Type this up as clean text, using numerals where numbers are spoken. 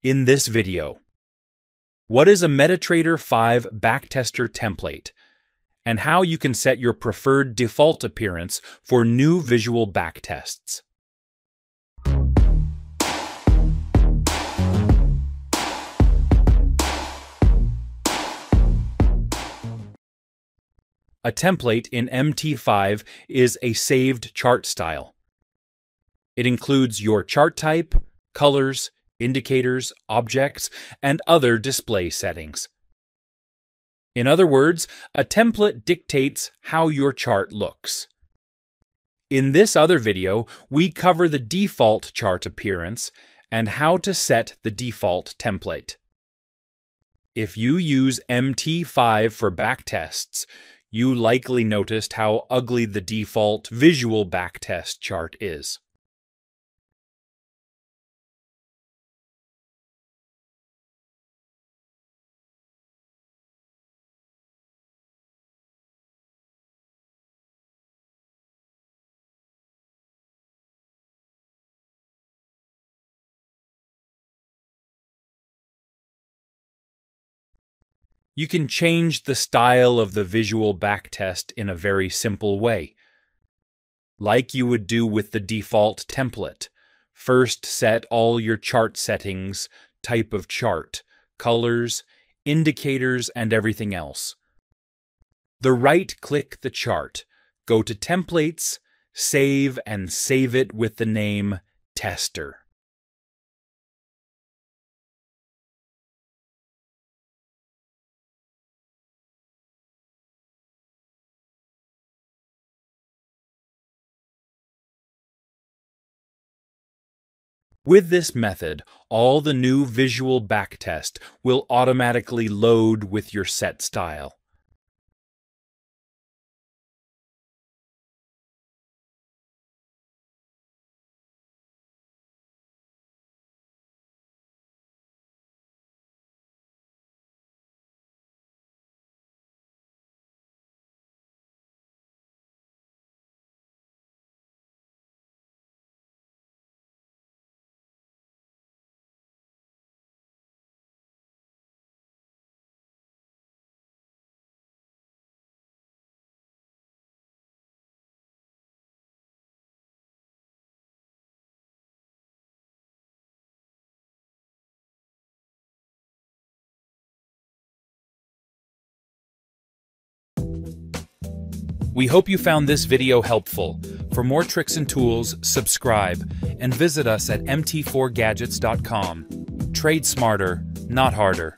In this video, what is a MetaTrader 5 Backtester template, and how you can set your preferred default appearance for new visual backtests. A template in MT5 is a saved chart style. It includes your chart type, colors, indicators, objects, and other display settings. In other words, a template dictates how your chart looks. In this other video, we cover the default chart appearance and how to set the default template. If you use MT5 for backtests, you likely noticed how ugly the default visual backtest chart is. You can change the style of the visual backtest in a very simple way. Like you would do with the default template, first set all your chart settings, type of chart, colors, indicators, and everything else. Right-click the chart, go to Templates, Save, and save it with the name Tester. With this method, all the new visual backtest will automatically load with your set style. We hope you found this video helpful. For more tricks and tools, subscribe and visit us at mt4gadgets.com. Trade smarter, not harder.